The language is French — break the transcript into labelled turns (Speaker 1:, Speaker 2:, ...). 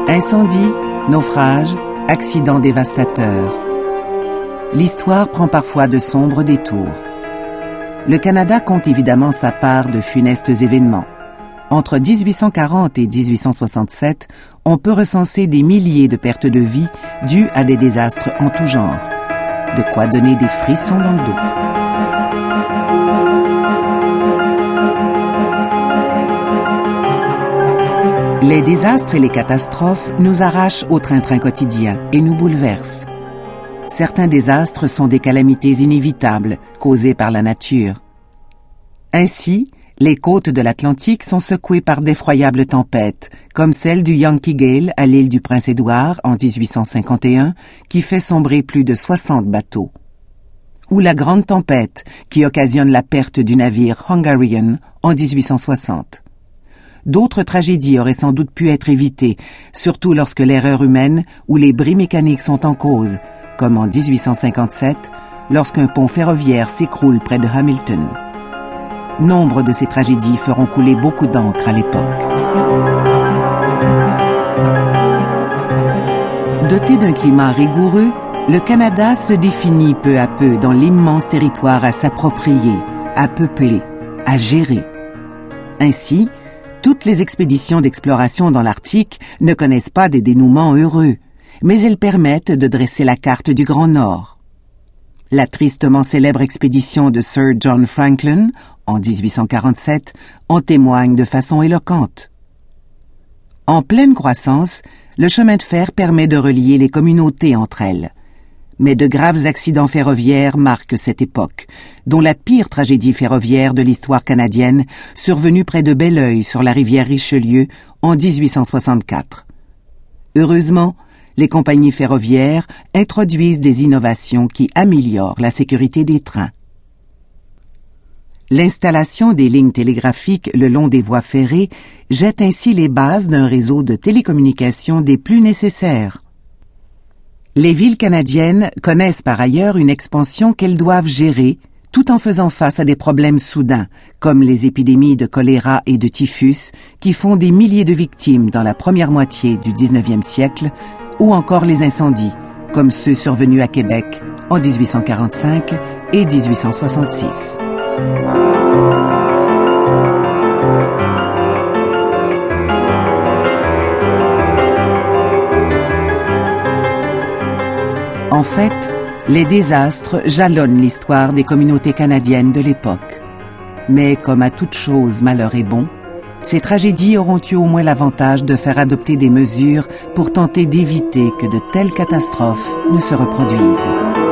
Speaker 1: Incendies, naufrages, accidents dévastateurs. L'histoire prend parfois de sombres détours. Le Canada compte évidemment sa part de funestes événements. Entre 1840 et 1867, on peut recenser des milliers de pertes de vie dues à des désastres en tout genre. De quoi donner des frissons dans le dos. Les désastres et les catastrophes nous arrachent au train-train quotidien et nous bouleversent. Certains désastres sont des calamités inévitables causées par la nature. Ainsi, les côtes de l'Atlantique sont secouées par d'effroyables tempêtes, comme celle du Yankee Gale à l'île du Prince-Édouard en 1851, qui fait sombrer plus de 60 bateaux. Ou la Grande Tempête, qui occasionne la perte du navire Hungarian en 1860. D'autres tragédies auraient sans doute pu être évitées, surtout lorsque l'erreur humaine ou les bris mécaniques sont en cause, comme en 1857, lorsqu'un pont ferroviaire s'écroule près de Hamilton. Nombre de ces tragédies feront couler beaucoup d'encre à l'époque. Doté d'un climat rigoureux, le Canada se définit peu à peu dans l'immense territoire à s'approprier, à peupler, à gérer. Ainsi, toutes les expéditions d'exploration dans l'Arctique ne connaissent pas des dénouements heureux, mais elles permettent de dresser la carte du Grand Nord. La tristement célèbre expédition de Sir John Franklin, en 1847, en témoigne de façon éloquente. En pleine croissance, le chemin de fer permet de relier les communautés entre elles. Mais de graves accidents ferroviaires marquent cette époque, dont la pire tragédie ferroviaire de l'histoire canadienne, survenue près de Belleuil sur la rivière Richelieu en 1864. Heureusement, les compagnies ferroviaires introduisent des innovations qui améliorent la sécurité des trains. L'installation des lignes télégraphiques le long des voies ferrées jette ainsi les bases d'un réseau de télécommunications des plus nécessaires. Les villes canadiennes connaissent par ailleurs une expansion qu'elles doivent gérer tout en faisant face à des problèmes soudains, comme les épidémies de choléra et de typhus qui font des milliers de victimes dans la première moitié du 19e siècle, ou encore les incendies, comme ceux survenus à Québec en 1845 et 1866. En fait, les désastres jalonnent l'histoire des communautés canadiennes de l'époque. Mais comme à toute chose, malheur est bon, ces tragédies auront eu au moins l'avantage de faire adopter des mesures pour tenter d'éviter que de telles catastrophes ne se reproduisent.